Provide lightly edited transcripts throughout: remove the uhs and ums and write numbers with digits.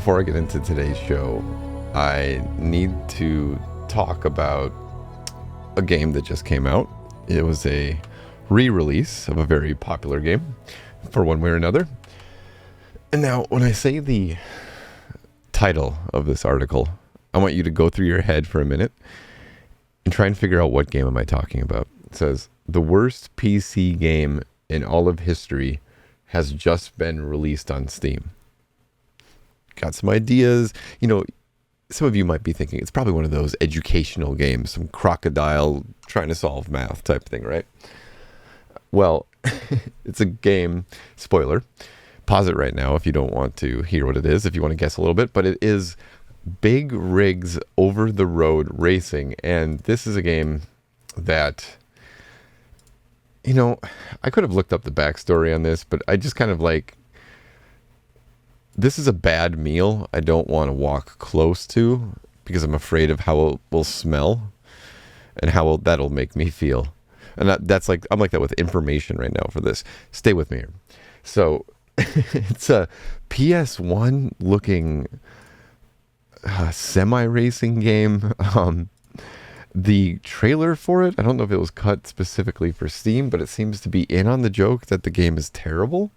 before I get into today's show, I need to talk about a game that just came out. It was a re-release of a very popular game for one way or another. And now, when I say the title of this article, I want you to go through your head for a minute and try and figure out what game am I talking about. It says, the worst PC game in all of history has just been released on Steam. Got some ideas. You know, some of you might be thinking it's probably one of those educational games, some crocodile trying to solve math type thing, right? Well, it's a game, spoiler, pause it right now if you don't want to hear what it is, if you want to guess a little bit, but it is Big Rigs Over the Road Racing, and this is a game that, you know, I could have looked up the backstory on this, but I just kind of like, this is a bad meal I don't want to walk close to because I'm afraid of how it will smell and how that'll make me feel. And that's like, I'm like that with information right now for this. Stay with me here. So it's a PS1 looking semi-racing game. The trailer for it, I don't know if it was cut specifically for Steam, but it seems to be in on the joke that the game is terrible.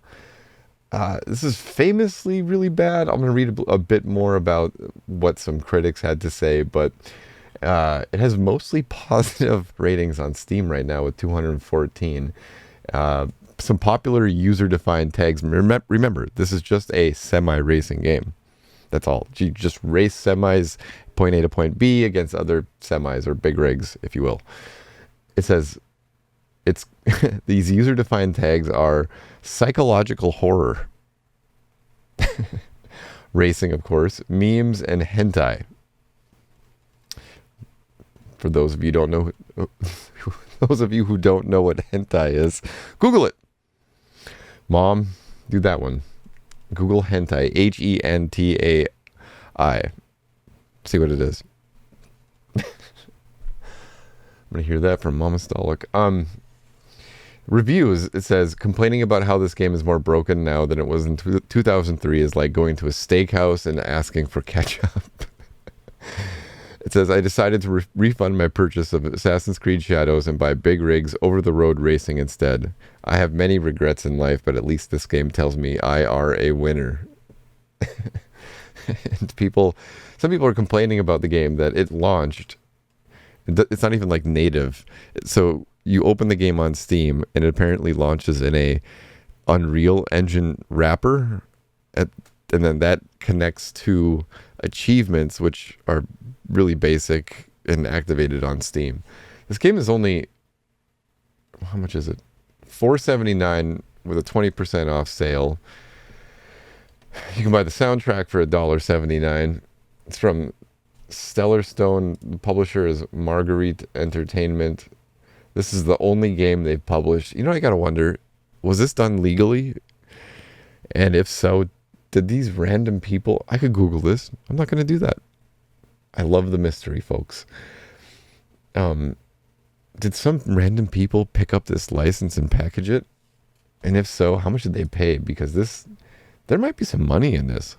This is famously really bad. I'm going to read a bit more about what some critics had to say, but it has mostly positive ratings on Steam right now with 214. Some popular user-defined tags. Remember, this is just a semi-racing game. That's all. You just race semis, point A to point B, against other semis or big rigs, if you will. It says, it's these user-defined tags are psychological horror, racing, of course, memes, and hentai. For those of you who don't know what hentai is, Google it. Mom, do that one. Google hentai, hentai. See what it is. I'm gonna hear that from Mama Stolic. Reviews, it says, complaining about how this game is more broken now than it was in 2003 is like going to a steakhouse and asking for ketchup. It says, I decided to refund my purchase of Assassin's Creed Shadows and buy Big Rigs Over the Road Racing instead. I have many regrets in life, but at least this game tells me I are a winner. And some people are complaining about the game that it launched. It's not even like native. So you open the game on Steam and it apparently launches in a Unreal Engine wrapper. And then that connects to achievements, which are really basic and activated on Steam. This game is only, how much is it? $4.79 with a 20% off sale. You can buy the soundtrack for $1.79. It's from Stellar Stone. The publisher is Marguerite Entertainment. This is the only game they've published. You know, I gotta wonder, was this done legally? And if so, did these random people, I could Google this. I'm not gonna do that. I love the mystery, folks. Did some random people pick up this license and package it? And if so, how much did they pay? Because there might be some money in this.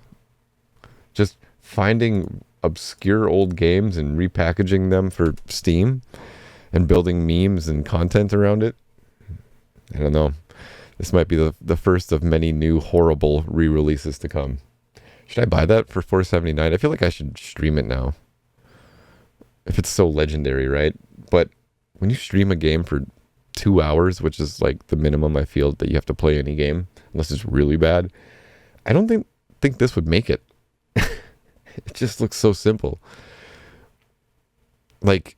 Just finding obscure old games and repackaging them for Steam and building memes and content around it. I don't know. This might be the first of many new horrible re-releases to come. Should I buy that for $4.79? I feel like I should stream it now. If it's so legendary, right? But when you stream a game for 2 hours, which is like the minimum I feel that you have to play any game, unless it's really bad, I don't think this would make it. It just looks so simple. Like,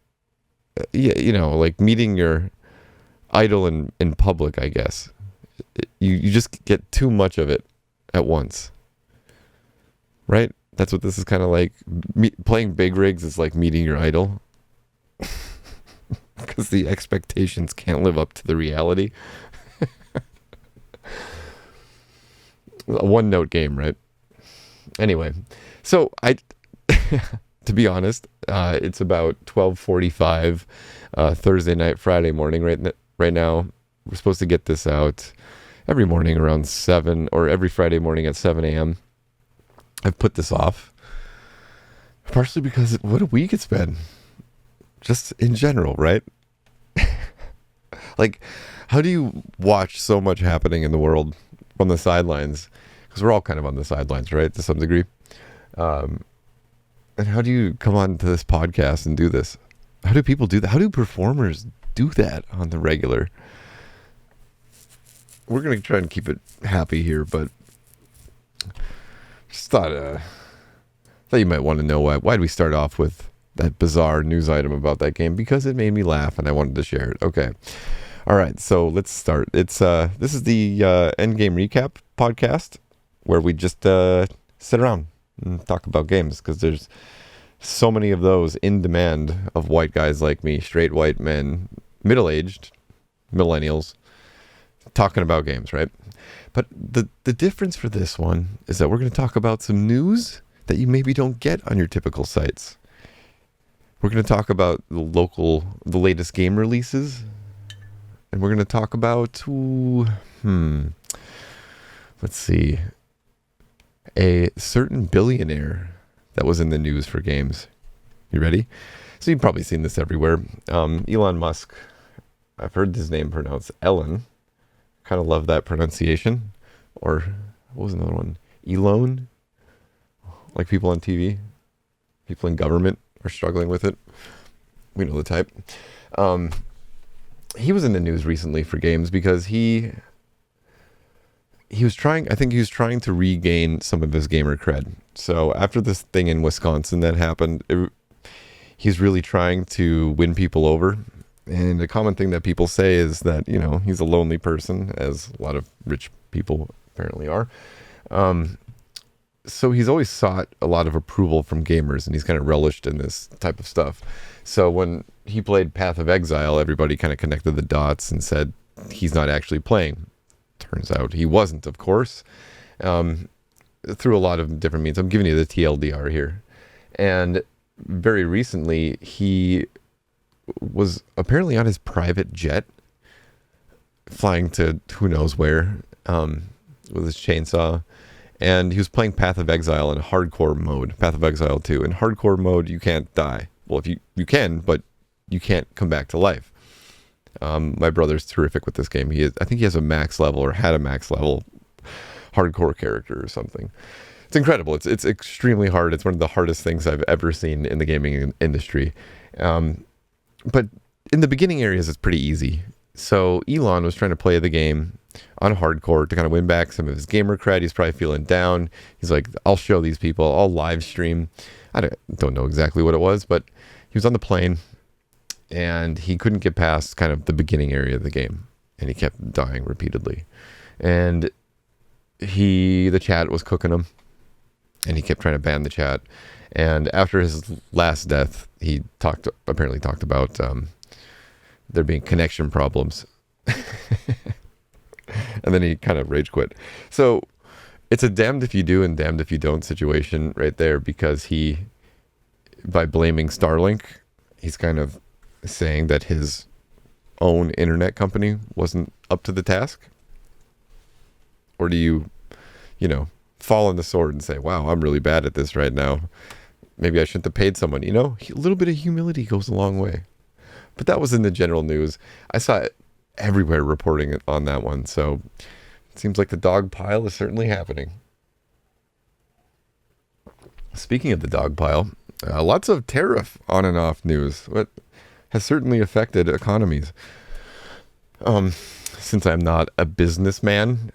yeah, you know, like meeting your idol in public, I guess. You just get too much of it at once. Right? That's what this is kind of like. Playing Big Rigs is like meeting your idol. Because the expectations can't live up to the reality. A one-note game, right? Anyway, so to be honest, it's about 12:45 Thursday night, Friday morning right now. We're supposed to get this out every morning around 7, or every Friday morning at 7 a.m. I've put this off partially because what a week it's been. Just in general, right? Like, how do you watch so much happening in the world on the sidelines? Because we're all kind of on the sidelines, right? To some degree. And how do you come on to this podcast and do this? How do people do that? How do performers do that on the regular? We're going to try and keep it happy here, but just thought you might want to know why. Why did we start off with that bizarre news item about that game? Because it made me laugh and I wanted to share it. Okay. All right. So let's start. This is the Endgame recap podcast where we just sit around and talk about games, because there's so many of those in demand of white guys like me, straight white men, middle-aged millennials, talking about games, right? But the difference for this one is that we're going to talk about some news that you maybe don't get on your typical sites. We're going to talk about the latest game releases, and we're going to talk about, let's see, a certain billionaire that was in the news for games. You ready? So you've probably seen this everywhere. Elon Musk, I've heard his name pronounced Elon. Kind of love that pronunciation. Or what was another one? Elon? Like people on TV, people in government are struggling with it. We know the type. He was in the news recently for games because he was trying to regain some of his gamer cred. So after this thing in Wisconsin that happened, he's really trying to win people over. And a common thing that people say is that, he's a lonely person, as a lot of rich people apparently are. So he's always sought a lot of approval from gamers, and he's kind of relished in this type of stuff. So when he played Path of Exile, everybody kind of connected the dots and said he's not actually playing. Turns out he wasn't, of course, through a lot of different means. I'm giving you the TLDR here. And very recently, he was apparently on his private jet, flying to who knows where, with his chainsaw. And he was playing Path of Exile in hardcore mode, Path of Exile 2. In hardcore mode, you can't die. Well, if you can, but you can't come back to life. My brother's terrific with this game. I think he has a max level, or had a max level hardcore character or something. It's incredible. It's extremely hard. It's one of the hardest things I've ever seen in the gaming industry. But in the beginning areas, it's pretty easy. So Elon was trying to play the game on hardcore to kind of win back some of his gamer cred. He's probably feeling down. He's like, I'll show these people. I'll live stream. I don't know exactly what it was, but he was on the plane and he couldn't get past kind of the beginning area of the game, and he kept dying repeatedly. And the chat was cooking him, and he kept trying to ban the chat. And after his last death, he apparently talked about there being connection problems. And then he kind of rage quit. So it's a damned if you do and damned if you don't situation right there, because by blaming Starlink, he's kind of saying that his own internet company wasn't up to the task. Or do you fall on the sword and say, wow, I'm really bad at this right now. Maybe I shouldn't have paid someone. A little bit of humility goes a long way. But that was in the general news. I saw it everywhere reporting on that one. So it seems like the dog pile is certainly happening. Speaking of the dog pile, lots of tariff on and off news. What has certainly affected economies. Since I'm not a businessman,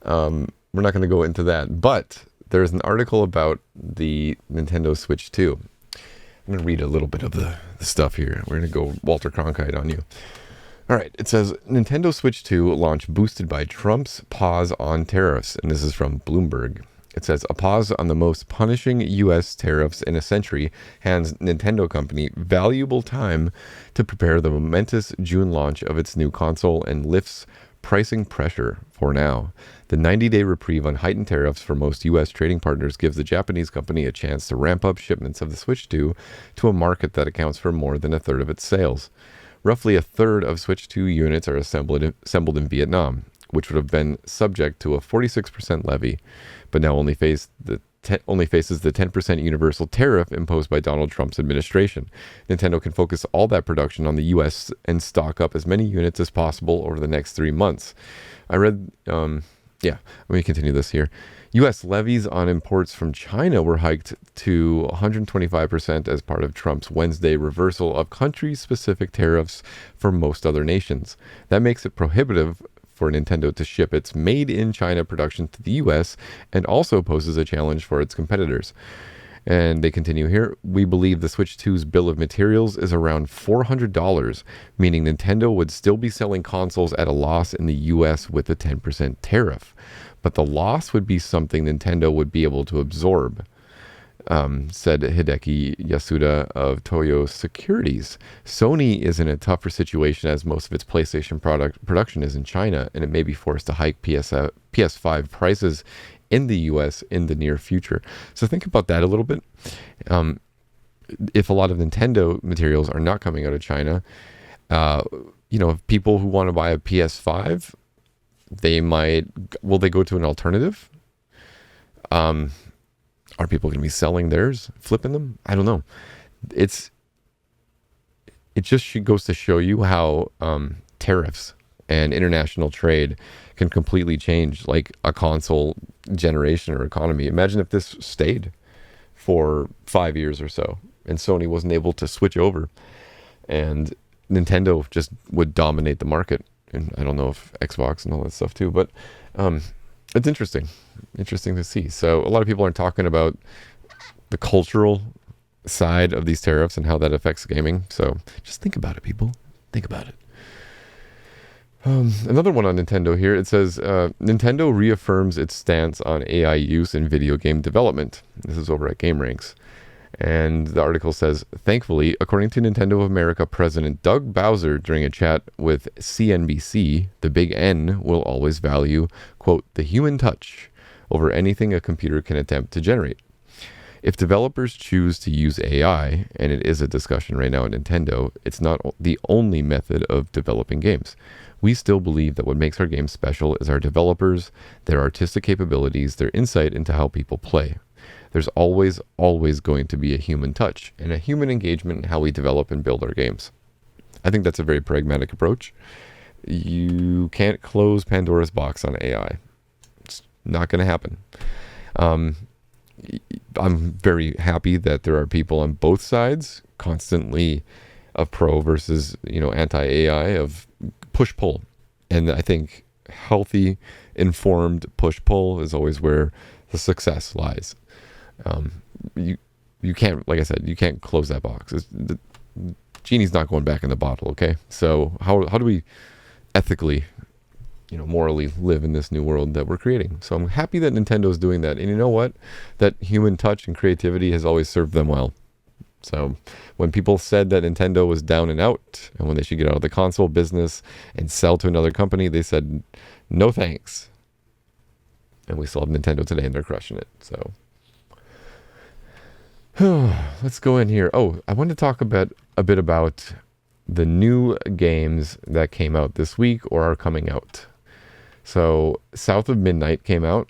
we're not going to go into that. But there's an article about the Nintendo Switch 2. I'm going to read a little bit of the stuff here. We're going to go Walter Cronkite on you. All right. It says, Nintendo Switch 2 launch boosted by Trump's pause on tariffs. And this is from Bloomberg. It says, a pause on the most punishing U.S. tariffs in a century hands Nintendo company valuable time to prepare the momentous June launch of its new console and lifts pricing pressure for now. The 90-day reprieve on heightened tariffs for most U.S. trading partners gives the Japanese company a chance to ramp up shipments of the Switch 2 to a market that accounts for more than a third of its sales. Roughly a third of Switch 2 units are assembled in Vietnam. which would have been subject to a 46% levy, but now only faces the 10% universal tariff imposed by Donald Trump's administration. Nintendo can focus all that production on the U.S. and stock up as many units as possible over the next 3 months. I read, let me continue this here. U.S. levies on imports from China were hiked to 125% as part of Trump's Wednesday reversal of country-specific tariffs for most other nations. That makes it prohibitive for Nintendo to ship its made-in-China production to the U.S. and also poses a challenge for its competitors. And they continue here, we believe the Switch 2's bill of materials is around $400, meaning Nintendo would still be selling consoles at a loss in the US with a 10% tariff. But the loss would be something Nintendo would be able to absorb, said Hideki Yasuda of Toyo Securities. Sony is in a tougher situation as most of its PlayStation production is in China, and it may be forced to hike PS5 prices in the US in the near future. So think about that a little bit. If a lot of Nintendo materials are not coming out of China, if people who want to buy a PS5, will they go to an alternative? Are people going to be selling theirs, flipping them? I don't know. It just goes to show you how tariffs and international trade can completely change like a console generation or economy. Imagine if this stayed for 5 years or so and Sony wasn't able to switch over and Nintendo just would dominate the market. And I don't know if Xbox and all that stuff too, but it's interesting to see. So a lot of people aren't talking about the cultural side of these tariffs and how that affects gaming. So just think about it, people. Think about it. Another one on Nintendo here. It says, Nintendo reaffirms its stance on AI use in video game development. This is over at GameRanks. And the article says, thankfully, according to Nintendo of America President Doug Bowser during a chat with CNBC, the Big N will always value, quote, the human touch over anything a computer can attempt to generate. If developers choose to use AI, and it is a discussion right now at Nintendo, it's not the only method of developing games. We still believe that what makes our games special is our developers, their artistic capabilities, their insight into how people play. There's always going to be a human touch and a human engagement in how we develop and build our games. I think that's a very pragmatic approach. You can't close Pandora's box on AI. It's not going to happen. I'm very happy that there are people on both sides constantly of pro versus, anti-AI, of push-pull. And I think healthy, informed push-pull is always where the success lies. You can't, like I said, you can't close that box. The genie's not going back in the bottle, okay? So how do we ethically, morally live in this new world that we're creating? So I'm happy that Nintendo's doing that. And you know what? That human touch and creativity has always served them well. So when people said that Nintendo was down and out, and when they should get out of the console business and sell to another company, they said, no thanks. And we still have Nintendo today, and they're crushing it. So let's go in here. Oh, I wanted to talk a bit about the new games that came out this week or are coming out. So South of Midnight came out.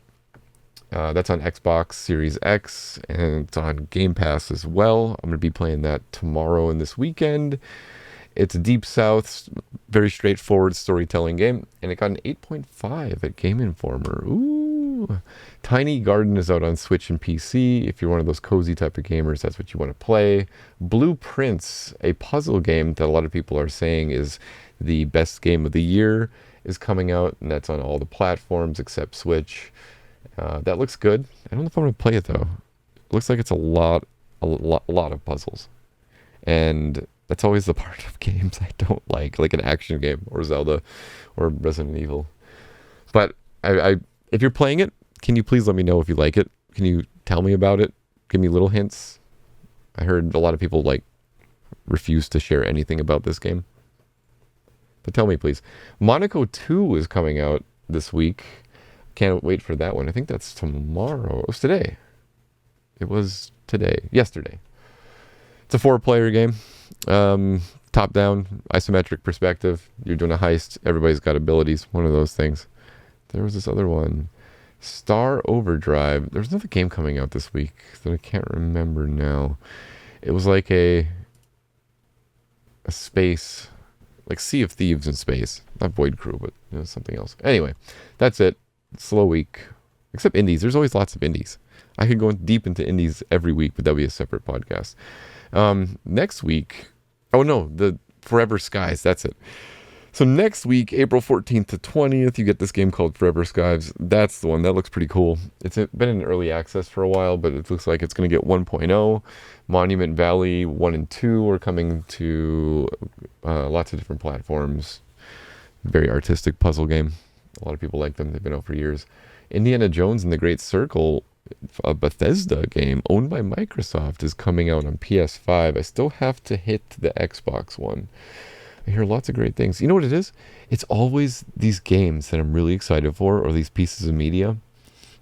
That's on Xbox Series X, and it's on Game Pass as well. I'm going to be playing that tomorrow and this weekend. It's Deep South, very straightforward storytelling game, and it got an 8.5 at Game Informer. Ooh. Tiny Garden is out on Switch and PC. If you're one of those cozy type of gamers, that's what you want to play. Blueprints, a puzzle game that a lot of people are saying is the best game of the year, is coming out, and that's on all the platforms except Switch. That looks good. I don't know if I'm going to play it, though. It looks like it's a lot of puzzles. And that's always the part of games I don't like an action game or Zelda or Resident Evil. But if you're playing it, can you please let me know if you like it? Can you tell me about it? Give me little hints. I heard a lot of people refuse to share anything about this game. But tell me, please. Monaco 2 is coming out this week. Can't wait for that one. I think that's tomorrow. It was today. Yesterday. It's a 4-player game. Top-down, isometric perspective. You're doing a heist. Everybody's got abilities. One of those things. There was this other one, Star Overdrive. There's another game coming out this week that I can't remember now. It was like a space, like Sea of Thieves in space. Not Void Crew, but something else. Anyway, that's it. Slow week. Except indies. There's always lots of indies. I could go deep into indies every week, but that'll be a separate podcast. Next week, the Forever Skies. That's it. So next week, April 14th to 20th, you get this game called Forever Skies. That's the one. That looks pretty cool. It's been in early access for a while, but it looks like it's going to get 1.0. Monument Valley 1 and 2 are coming to lots of different platforms. Very artistic puzzle game. A lot of people like them. They've been out for years. Indiana Jones and the Great Circle, a Bethesda game owned by Microsoft, is coming out on PS5. I still have to hit the Xbox One. I hear lots of great things. You know what it is? It's always these games that I'm really excited for, or these pieces of media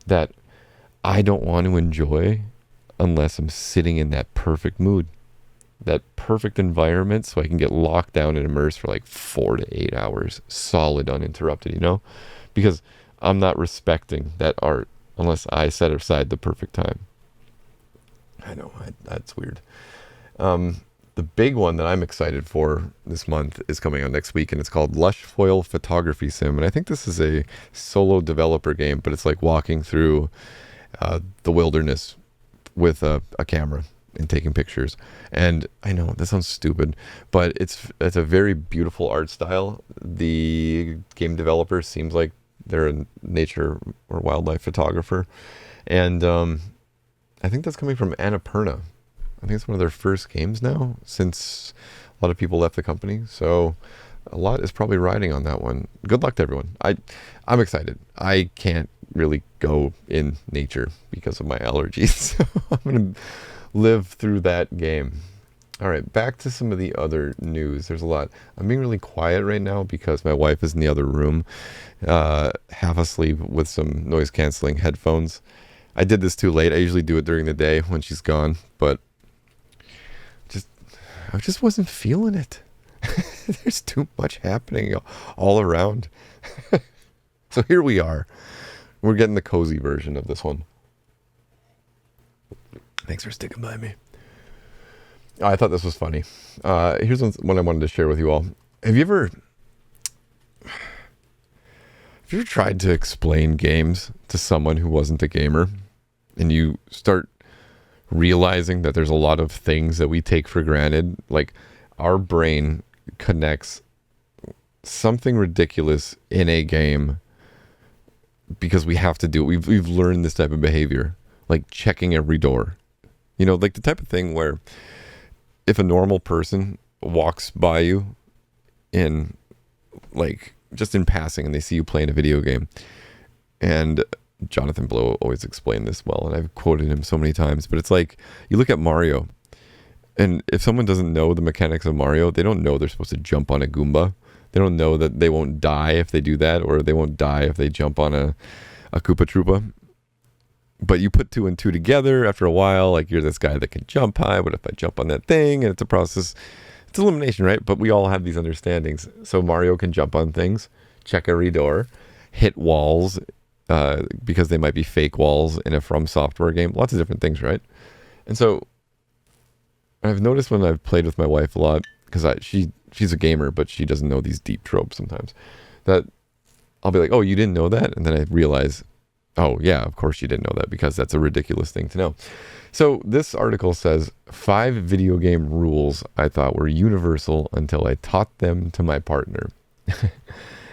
that I don't want to enjoy unless I'm sitting in that perfect mood, that perfect environment, so I can get locked down and immersed for like 4 to 8 hours, solid, uninterrupted, because I'm not respecting that art unless I set aside the perfect time. I know, that's weird. The big one that I'm excited for this month is coming out next week, and it's called Lush Foil Photography Sim. And I think this is a solo developer game, but it's like walking through the wilderness with a camera and taking pictures. And I know that sounds stupid, but it's a very beautiful art style. The game developer seems like they're a nature or wildlife photographer, and I think that's coming from Annapurna. I think it's one of their first games now, since a lot of people left the company. So a lot is probably riding on that one. Good luck to everyone. I'm excited. I can't really go in nature because of my allergies. So I'm going to live through that game. All right, back to some of the other news. There's a lot. I'm being really quiet right now because my wife is in the other room, half asleep with some noise canceling headphones. I did this too late. I usually do it during the day when she's gone, but I just wasn't feeling it. There's too much happening all around. So here we are. We're getting the cozy version of this one. Thanks for sticking by me. Oh, I thought this was funny. Here's one I wanted to share with you all. Have you ever tried to explain games to someone who wasn't a gamer, and you start realizing that there's a lot of things that we take for granted? Like, our brain connects something ridiculous in a game because we have to do it. We've learned this type of behavior, like checking every door. Like the type of thing where if a normal person walks by you in, like, just in passing, and they see you playing a video game, and Jonathan Blow always explained this well, and I've quoted him so many times, but it's like, you look at Mario, and if someone doesn't know the mechanics of Mario, they don't know they're supposed to jump on a Goomba. They don't know that they won't die if they do that, or they won't die if they jump on a Koopa Troopa. But you put 2 and 2 together after a while, like, you're this guy that can jump high. What if I jump on that thing? And it's a process. It's elimination, right? But we all have these understandings. So Mario can jump on things, check every door, hit walls, because they might be fake walls in a From Software game. Lots of different things, right? And so I've noticed when I've played with my wife a lot, because she's a gamer, but she doesn't know these deep tropes sometimes, that I'll be like, oh, you didn't know that? And then I realize, oh, yeah, of course you didn't know that, because that's a ridiculous thing to know. So this article says, 5 video game rules I thought were universal until I taught them to my partner.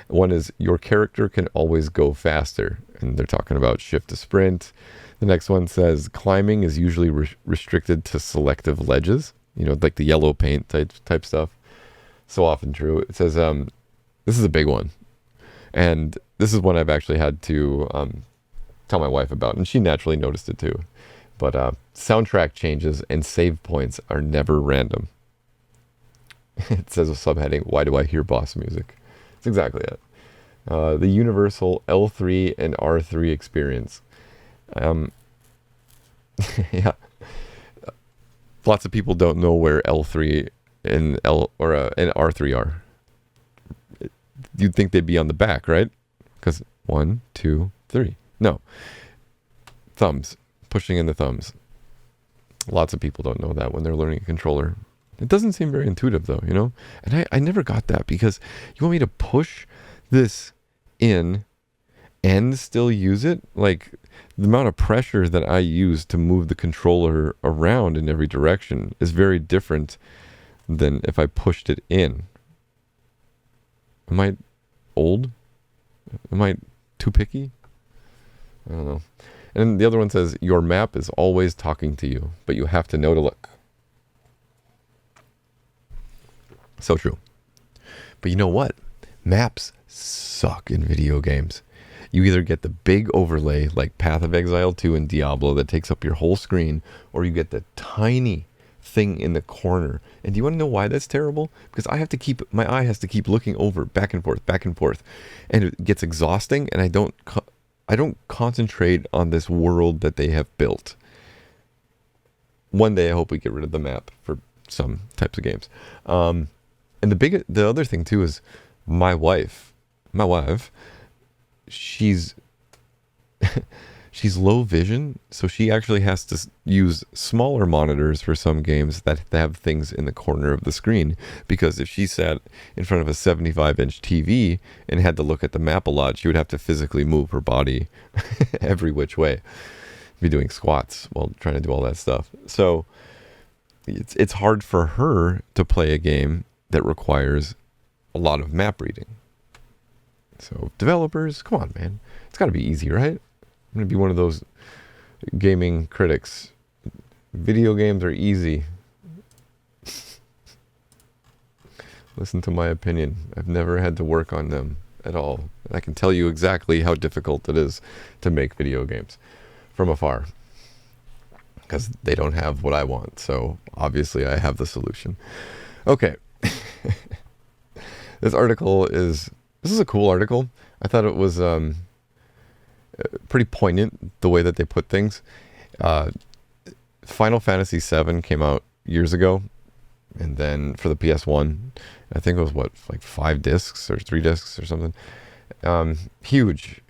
One is, your character can always go faster. And they're talking about shift to sprint. The next one says, climbing is usually restricted to selective ledges. Like the yellow paint type stuff. So often true. It says, this is a big one. And this is one I've actually had to tell my wife about, and she naturally noticed it too. But soundtrack changes and save points are never random. It says a subheading, why do I hear boss music? It's exactly it. The universal L3 and R3 experience. Yeah. Lots of people don't know where L3 and R3 are. You'd think they'd be on the back, right? Because 1, 2, 3. No. Thumbs. Pushing in the thumbs. Lots of people don't know that when they're learning a controller. It doesn't seem very intuitive though, you know? And I never got that, because you want me to push this in and still use it? Like, the amount of pressure that I use to move the controller around in every direction is very different than if I pushed it in. Am I old? Am I too picky? I don't know. And the other one says, your map is always talking to you, but you have to know to look. So true. But you know what? Maps suck in video games. You either get the big overlay like Path of Exile 2 and Diablo that takes up your whole screen, or you get the tiny thing in the corner. And do you want to know why that's terrible? Because my eye has to keep looking over, back and forth, and it gets exhausting, and I don't concentrate on this world that they have built. One day I hope we get rid of the map for some types of games. And the other thing too is my wife, she's low vision, so she actually has to use smaller monitors for some games that have things in the corner of the screen, because if she sat in front of a 75-inch TV and had to look at the map a lot, she would have to physically move her body every which way, be doing squats while trying to do all that stuff. So it's hard for her to play a game that requires a lot of map reading. So developers, come on, man. It's got to be easy, right? I'm going to be one of those gaming critics. Video games are easy. Listen to my opinion. I've never had to work on them at all. I can tell you exactly how difficult it is to make video games from afar, because they don't have what I want. So obviously I have the solution. Okay. This is a cool article. I thought it was pretty poignant, the way that they put things. Final Fantasy VII came out years ago, and then for the PS1, I think it was 5 discs or 3 discs or something. Huge.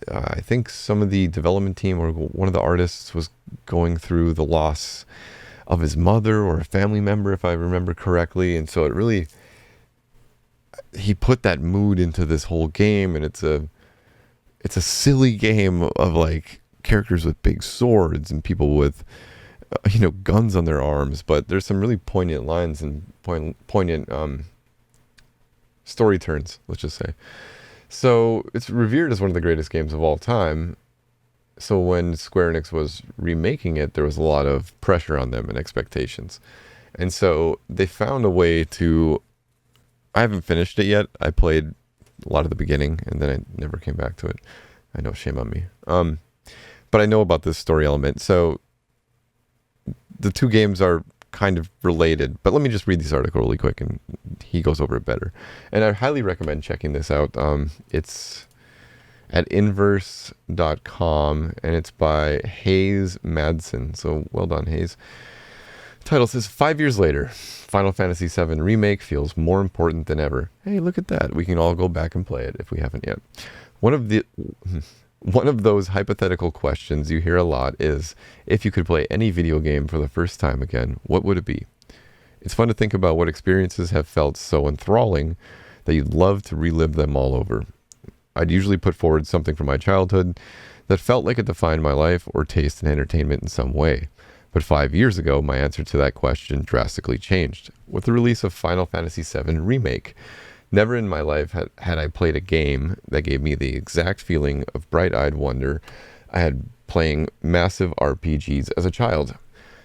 I think some of the development team or one of the artists was going through the loss of his mother or a family member, if I remember correctly, and so he put that mood into this whole game, and it's a silly game of like characters with big swords and people with guns on their arms, but there's some really poignant lines and poignant story turns, let's just say. So it's revered as one of the greatest games of all time. So when Square Enix was remaking it, there was a lot of pressure on them and expectations, and so they found a way to. I haven't finished it yet. I played a lot of the beginning, and then I never came back to it. I know, shame on me. But I know about this story element. So the two games are kind of related. But let me just read this article really quick, and he goes over it better. And I highly recommend checking this out. It's at inverse.com, and it's by Hayes Madsen. So well done, Hayes. Title says, 5 years later, Final Fantasy VII Remake feels more important than ever. Hey, look at that. We can all go back and play it if we haven't yet. One of those hypothetical questions you hear a lot is, if you could play any video game for the first time again, what would it be? It's fun to think about what experiences have felt so enthralling that you'd love to relive them all over. I'd usually put forward something from my childhood that felt like it defined my life or taste in entertainment in some way. But 5 years ago, my answer to that question drastically changed with the release of Final Fantasy VII Remake. Never in my life had I played a game that gave me the exact feeling of bright-eyed wonder I had playing massive RPGs as a child.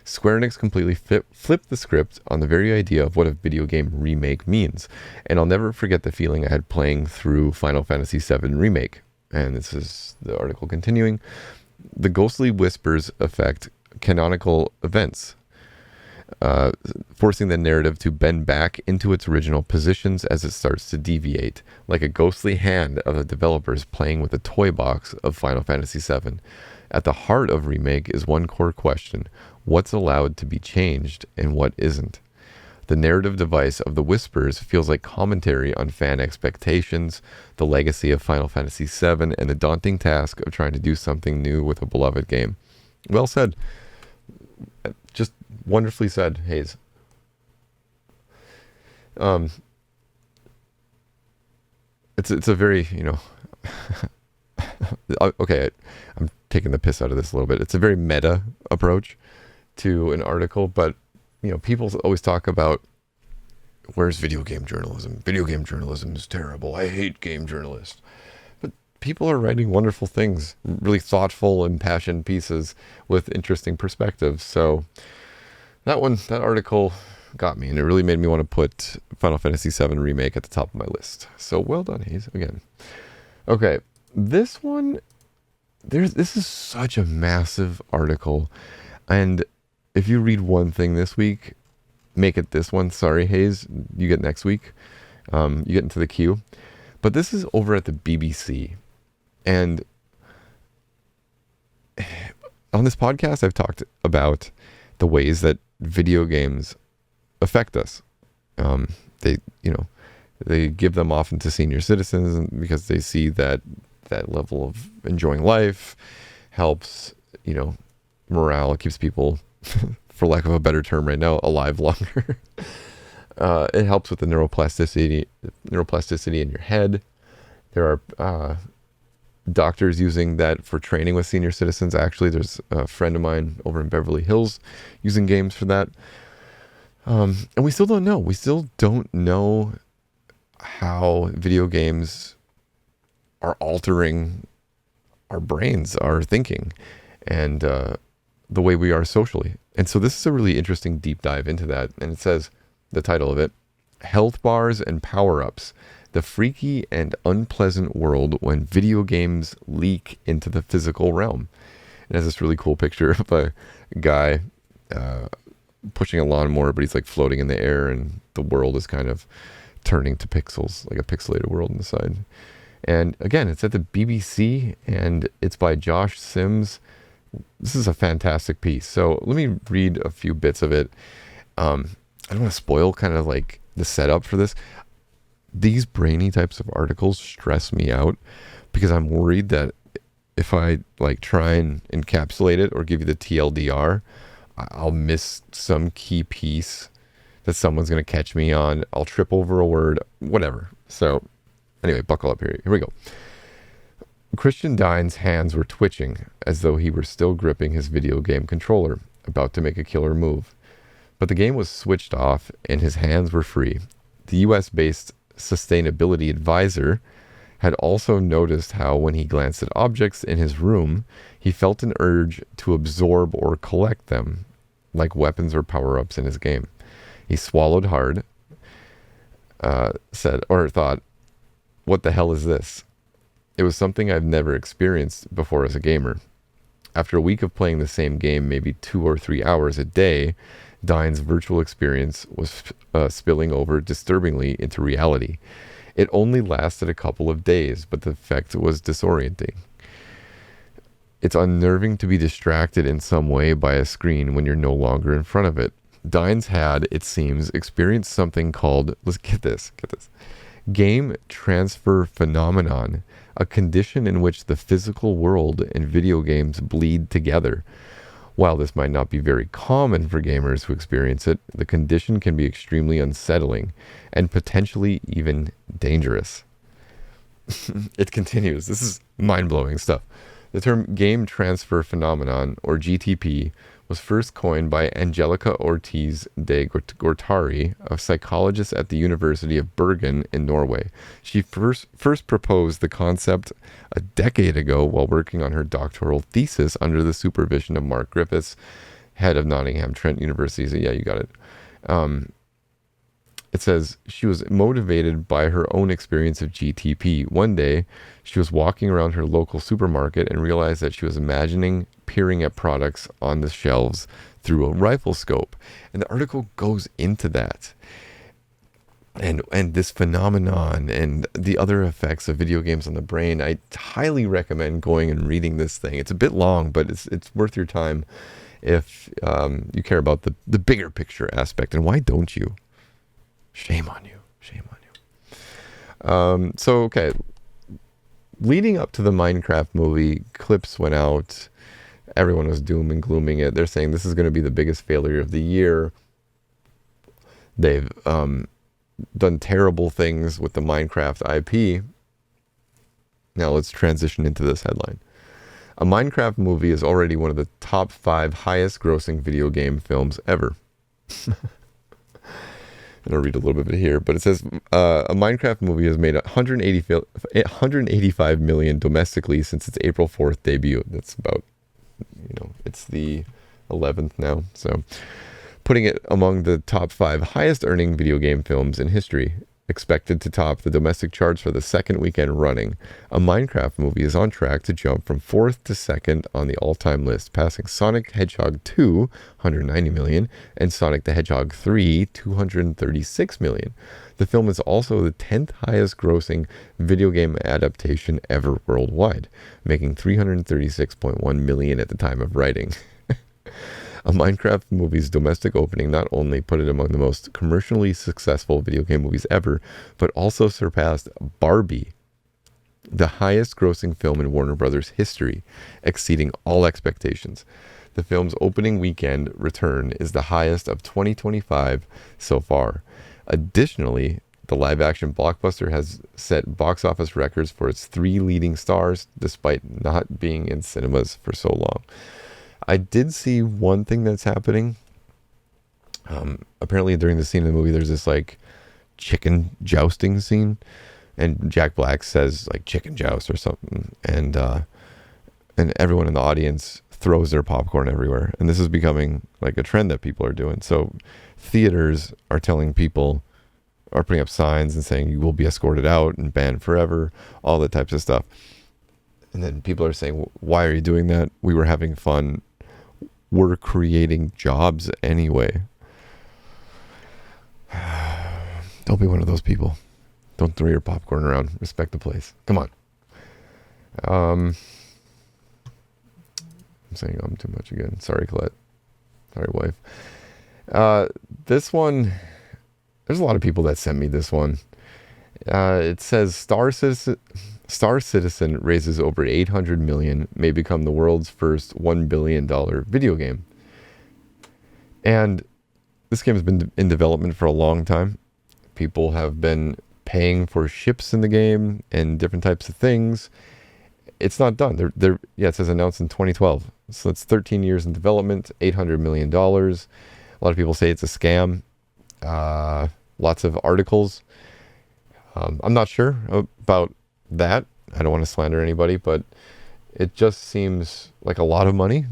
Square Enix completely flipped the script on the very idea of what a video game remake means, and I'll never forget the feeling I had playing through Final Fantasy VII Remake. And this is the article continuing. The ghostly whispers affect canonical events, forcing the narrative to bend back into its original positions as it starts to deviate, like a ghostly hand of the developers playing with a toy box of Final Fantasy VII. At the heart of Remake is one core question: what's allowed to be changed and what isn't? The narrative device of the Whispers feels like commentary on fan expectations, the legacy of Final Fantasy VII, and the daunting task of trying to do something new with a beloved game. Well said. Just wonderfully said, Hayes. It's a very, okay, I'm taking the piss out of this a little bit. It's a very meta approach to an article, but people always talk about, where's video game journalism? Video game journalism is terrible. I hate game journalists. But people are writing wonderful things, really thoughtful, impassioned pieces with interesting perspectives. So that article got me, and it really made me want to put Final Fantasy VII Remake at the top of my list. So well done, Hayes, again. Okay, this one, this is such a massive article, and if you read one thing this week, make it this one. Sorry, Hayes, you get next week. You get into the queue. But this is over at the BBC, and on this podcast, I've talked about the ways that video games affect us. They give them often to senior citizens because they see that level of enjoying life helps, morale. It keeps people, for lack of a better term right now, alive longer. It helps with the neuroplasticity in your head. There are doctors using that for training with senior citizens. Actually, there's a friend of mine over in Beverly Hills using games for that. And we still don't know. We still don't know how video games are altering our brains, our thinking, and the way we are socially. And so this is a really interesting deep dive into that. And it says, the title of it, Health Bars and Power-Ups, the freaky and unpleasant world when video games leak into the physical realm. It has this really cool picture of a guy pushing a lawnmower, but he's like floating in the air, and the world is kind of turning to pixels, like a pixelated world on the side. And again, it's at the BBC, and it's by Josh Sims. This is a fantastic piece. So let me read a few bits of it. I don't want to spoil kind of like the setup for this. These brainy types of articles stress me out because I'm worried that if I like try and encapsulate it or give you the TLDR, I'll miss some key piece that someone's going to catch me on. I'll trip over a word, whatever. So anyway, buckle up here. Here we go. Christian Dine's hands were twitching as though he were still gripping his video game controller, about to make a killer move. But the game was switched off and his hands were free. The US-based sustainability advisor had also noticed how when he glanced at objects in his room, he felt an urge to absorb or collect them, like weapons or power-ups in his game. He swallowed hard, thought, what the hell is this? It was something I've never experienced before as a gamer. After a week of playing the same game, maybe 2 or 3 hours a day, Dine's virtual experience was spilling over disturbingly into reality. It only lasted a couple of days, but the effect was disorienting. It's unnerving to be distracted in some way by a screen when you're no longer in front of it. Dines had, it seems, experienced something called, let's get this, game transfer phenomenon, a condition in which the physical world and video games bleed together. While this might not be very common for gamers who experience it, the condition can be extremely unsettling and potentially even dangerous. It continues. This is mind-blowing stuff. The term game transfer phenomenon, or GTP, was first coined by Angelica Ortiz de Gortari, a psychologist at the University of Bergen in Norway. She first proposed the concept a decade ago while working on her doctoral thesis under the supervision of Mark Griffiths, head of Nottingham Trent University. So yeah, you got it. It says she was motivated by her own experience of GTP. One day, she was walking around her local supermarket and realized that she was imagining peering at products on the shelves through a rifle scope. And the article goes into that. And this phenomenon and the other effects of video games on the brain. I highly recommend going and reading this thing. It's a bit long, but it's worth your time if you care about the bigger picture aspect. And why don't you? Shame on you. Shame on you. So, okay. Leading up to the Minecraft movie, clips went out. Everyone was doom and glooming it. They're saying this is going to be the biggest failure of the year. They've done terrible things with the Minecraft IP. Now let's transition into this headline. A Minecraft movie is already one of the top 5 highest grossing video game films ever. And I'll read a little bit of it here, but it says a Minecraft movie has made 185 million domestically since its April 4th debut. That's about, it's the 11th now. So putting it among the top 5 highest earning video game films in history. Expected to top the domestic charts for the second weekend running, a Minecraft movie is on track to jump from 4th to 2nd on the all-time list, passing Sonic Hedgehog 2, 190 million, and Sonic the Hedgehog 3, 236 million. The film is also the 10th highest grossing video game adaptation ever worldwide, making 336.1 million at the time of writing. A Minecraft movie's domestic opening not only put it among the most commercially successful video game movies ever, but also surpassed Barbie, the highest grossing film in Warner Brothers history, exceeding all expectations. The film's opening weekend return is the highest of 2025 so far. Additionally, the live-action blockbuster has set box office records for its 3 leading stars, despite not being in cinemas for so long. I did see one thing that's happening. Apparently during the scene in the movie, there's this like chicken jousting scene, and Jack Black says like chicken joust or something, and everyone in the audience throws their popcorn everywhere. And this is becoming like a trend that people are doing. So theaters are telling people, are putting up signs and saying you will be escorted out and banned forever, all that types of stuff. And then people are saying, why are you doing that? We were having fun. We're creating jobs anyway. Don't be one of those people. Don't throw your popcorn around. Respect the place. Come on. I'm saying I'm too much again. Sorry, Colette. Sorry, wife. This one, there's a lot of people that sent me this one. It says Star Citizen raises over 800 million, may become the world's first $1 billion video game. And this game has been in development for a long time. People have been paying for ships in the game and different types of things. It's not done. It says announced in 2012. So it's 13 years in development, $800 million. A lot of people say it's a scam. Lots of articles. I'm not sure about that. I don't want to slander anybody, but it just seems like a lot of money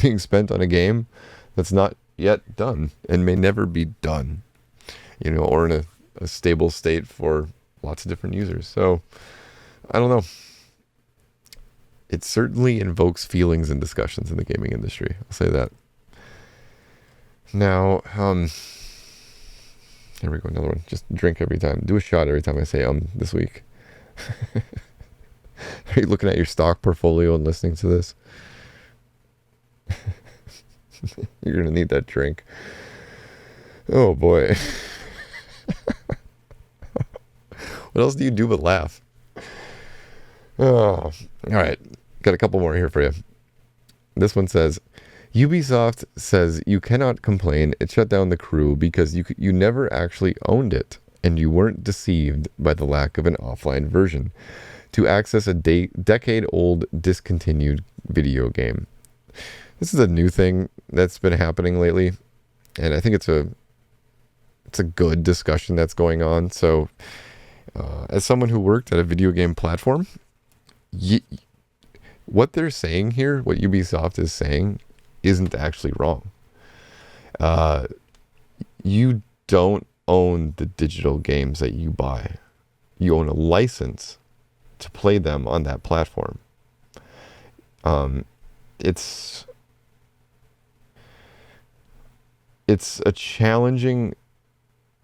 being spent on a game that's not yet done and may never be done, or in a stable state for lots of different users. So I don't know. It certainly invokes feelings and discussions in the gaming industry. I'll say that. Now, here we go, another one. Just drink every time. Do a shot every time I say this week. Are you looking at your stock portfolio and listening to this? You're going to need that drink. Oh, boy. What else do you do but laugh? Oh, all right. Got a couple more here for you. This one says, Ubisoft says you cannot complain it shut down the crew because you never actually owned it and you weren't deceived by the lack of an offline version to access a decade-old discontinued video game. This is a new thing that's been happening lately, and I think it's a good discussion that's going on. So as someone who worked at a video game platform, what they're saying here, what Ubisoft is saying, isn't actually wrong. You don't own the digital games that you buy. You own a license to play them on that platform. It's a challenging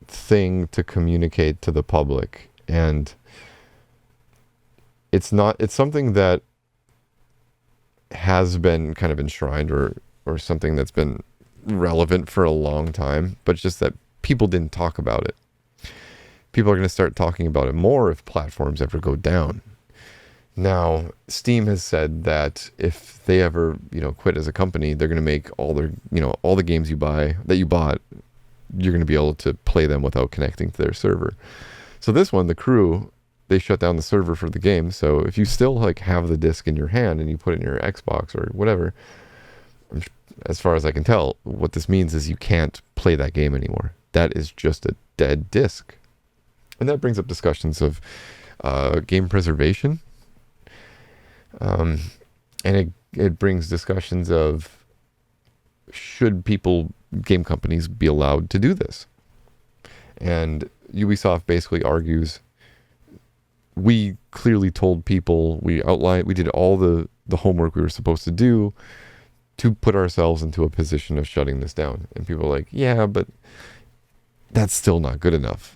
thing to communicate to the public, and it's something that has been kind of enshrined or something that's been relevant for a long time, but it's just that people didn't talk about it. people are going to start talking about it more if platforms ever go down. Now, Steam has said that if they ever, quit as a company, they're going to make all their, all the games you bought, you're going to be able to play them without connecting to their server. So this one, The Crew, they shut down the server for the game. So if you still have the disc in your hand and you put it in your Xbox or whatever, as far as I can tell, what this means is you can't play that game anymore. That is just a dead disc. And that brings up discussions of game preservation. And it brings discussions of, should game companies be allowed to do this? And Ubisoft basically argues, we clearly told people, we did all the homework we were supposed to do to put ourselves into a position of shutting this down. And people are like, yeah, but that's still not good enough.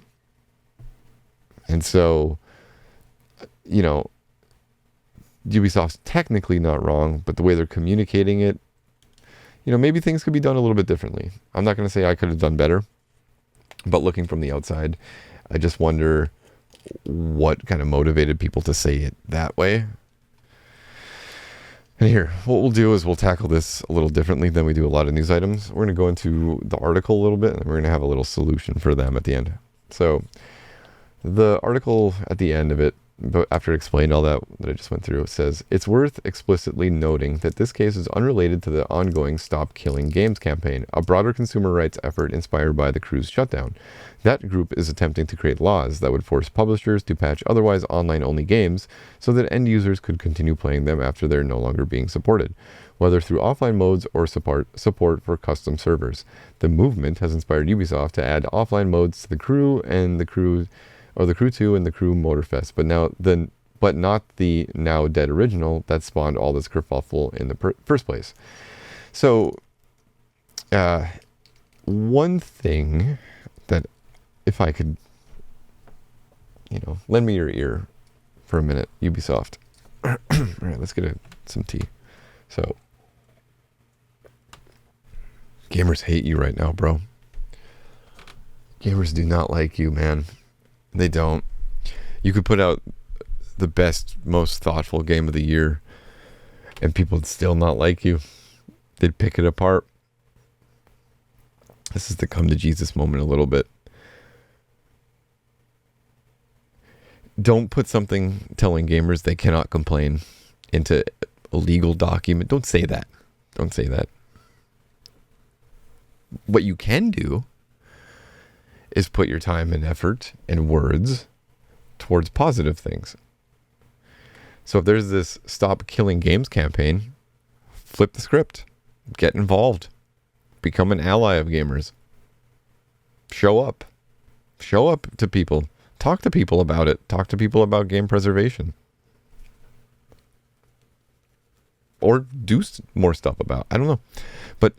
And so, Ubisoft's technically not wrong, but the way they're communicating it, maybe things could be done a little bit differently. I'm not going to say I could have done better, but looking from the outside, I just wonder what kind of motivated people to say it that way. And here, what we'll do is we'll tackle this a little differently than we do a lot of news items. We're going to go into the article a little bit, and we're going to have a little solution for them at the end. So the article at the end of it, but after explaining all that I just went through, it says, it's worth explicitly noting that this case is unrelated to the ongoing Stop Killing Games campaign, a broader consumer rights effort inspired by the Crew's shutdown. That group is attempting to create laws that would force publishers to patch otherwise online-only games so that end users could continue playing them after they're no longer being supported, whether through offline modes or support for custom servers. The movement has inspired Ubisoft to add offline modes to the Crew and the Crew 2 and the Crew Motorfest, but not the now dead original that spawned all this kerfuffle in the first place. So, one thing that, if I could, lend me your ear for a minute, Ubisoft. All right, let's get some tea. So, gamers hate you right now, bro. Gamers do not like you, man. They don't. You could put out the best, most thoughtful game of the year, and people would still not like you. They'd pick it apart. This is the come to Jesus moment a little bit. Don't put something telling gamers they cannot complain into a legal document. Don't say that. Don't say that. What you can do is put your time and effort and words towards positive things. So if there's this Stop Killing Games campaign, flip the script. Get involved. Become an ally of gamers. Show up. Show up to people. Talk to people about it. Talk to people about game preservation. Or do more stuff about it. I don't know. But,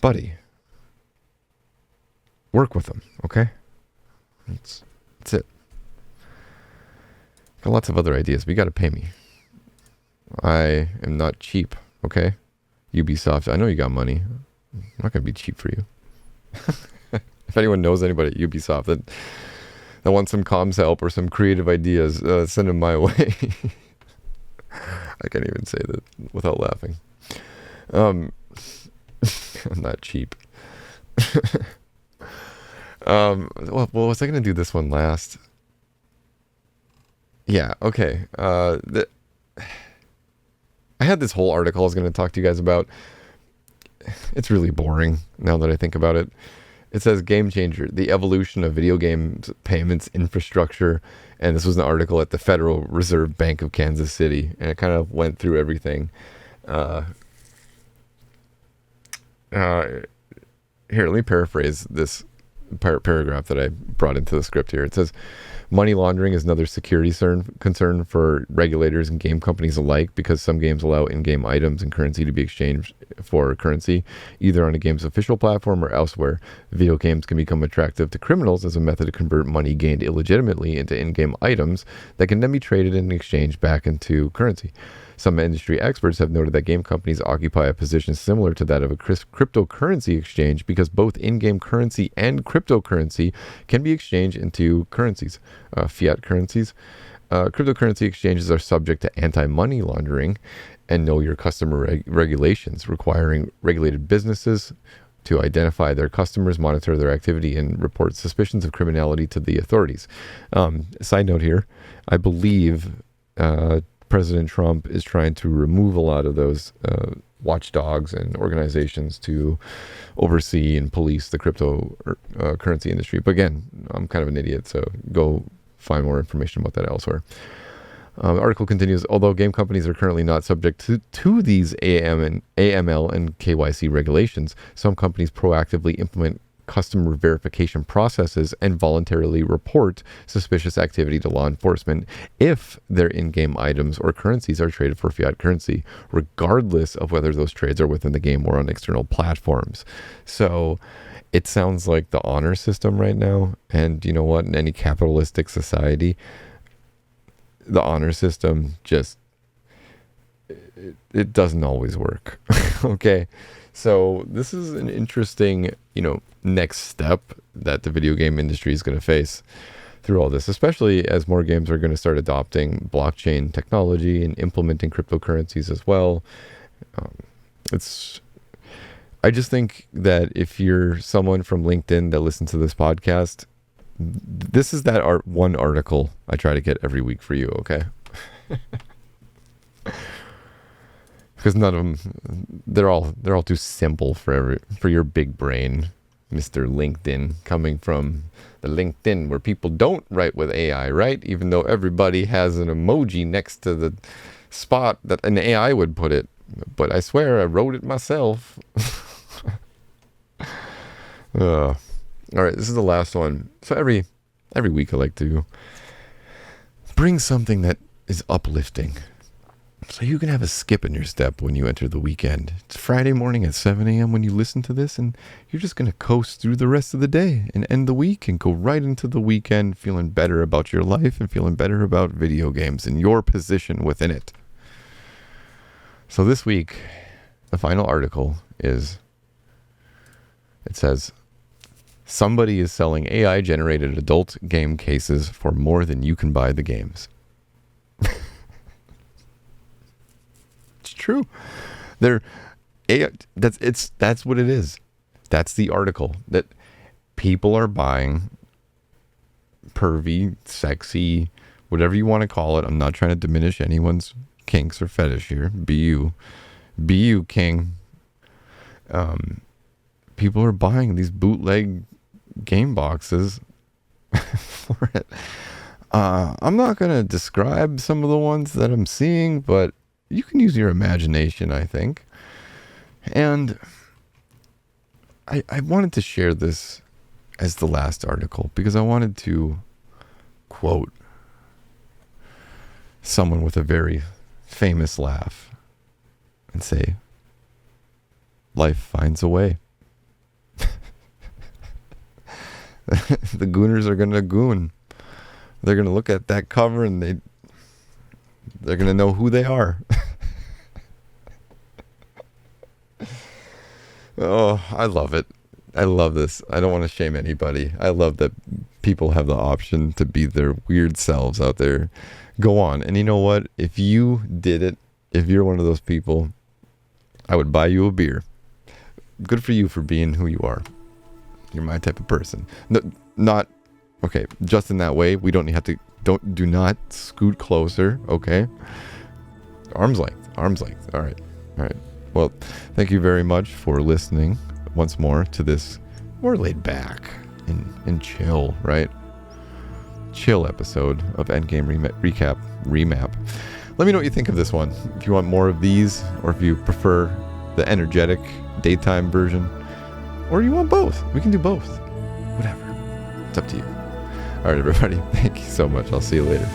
buddy, work with them, okay? That's it. Got lots of other ideas, but you got to pay me. I am not cheap, okay? Ubisoft, I know you got money. I'm not going to be cheap for you. If anyone knows anybody at Ubisoft that wants some comms help or some creative ideas, send them my way. I can't even say that without laughing. I'm not cheap. Well, was I going to do this one last? Yeah, okay. I had this whole article I was going to talk to you guys about. It's really boring now that I think about it. It says Game Changer, the evolution of video games payments infrastructure. And this was an article at the Federal Reserve Bank of Kansas City. And it kind of went through everything. Here, let me paraphrase this paragraph that I brought into the script here. It says, money laundering is another security concern for regulators and game companies alike because some games allow in-game items and currency to be exchanged for currency, either on a game's official platform or elsewhere. Video games can become attractive to criminals as a method to convert money gained illegitimately into in-game items that can then be traded and exchanged back into currency. Some industry experts have noted that game companies occupy a position similar to that of a cryptocurrency exchange because both in-game currency and cryptocurrency can be exchanged into currencies, fiat currencies. Cryptocurrency exchanges are subject to anti-money laundering and know your customer regulations, requiring regulated businesses to identify their customers, monitor their activity, and report suspicions of criminality to the authorities. Side note here, I believe President Trump is trying to remove a lot of those watchdogs and organizations to oversee and police the cryptocurrency industry. But again, I'm kind of an idiot, so go find more information about that elsewhere. The article continues, although game companies are currently not subject to these AML and KYC regulations, some companies proactively implement customer verification processes and voluntarily report suspicious activity to law enforcement if their in-game items or currencies are traded for fiat currency, regardless of whether those trades are within the game or on external platforms. So it sounds like the honor system right now, and you know what, in any capitalistic society, the honor system just, it doesn't always work. Okay. So this is an interesting, next step that the video game industry is going to face through all this, especially as more games are going to start adopting blockchain technology and implementing cryptocurrencies as well. I just think that if you're someone from LinkedIn that listens to this podcast, this is that one article I try to get every week for you, okay? Because none of them, they're all too simple for your big brain, Mr. LinkedIn, coming from the LinkedIn where people don't write with AI, right? Even though everybody has an emoji next to the spot that an AI would put it. But I swear I wrote it myself. All right, this is the last one. So every week I like to bring something that is uplifting, so you can have a skip in your step when you enter the weekend. It's Friday morning at 7 a.m. when you listen to this, and you're just going to coast through the rest of the day and end the week and go right into the weekend feeling better about your life and feeling better about video games and your position within it. So this week, the final article is, it says, somebody is selling AI-generated adult game cases for more than you can buy the games. It's true. That's what it is. That's the article. That people are buying pervy, sexy, whatever you want to call it. I'm not trying to diminish anyone's kinks or fetish here. Be you, king. People are buying these bootleg game boxes for it. I'm not going to describe some of the ones that I'm seeing, but you can use your imagination, I think. And I wanted to share this as the last article because I wanted to quote someone with a very famous laugh and say, life finds a way. The gooners are going to goon. They're going to look at that cover and they're going to know who they are. Oh, I love it. I love this. I don't want to shame anybody. I love that people have the option to be their weird selves out there. Go on. And you know what? If you did it, if you're one of those people, I would buy you a beer. Good for you for being who you are. You're my type of person. No, not okay. Just in that way, we don't have to. Do not scoot closer. Okay. Arm's length. All right. Well, thank you very much for listening once more to this more laid back and chill, right? Chill episode of Endgame remap. Let me know what you think of this one. If you want more of these, or if you prefer the energetic daytime version, or you want both. We can do both. Whatever. It's up to you. All right, everybody. Thank you so much. I'll see you later.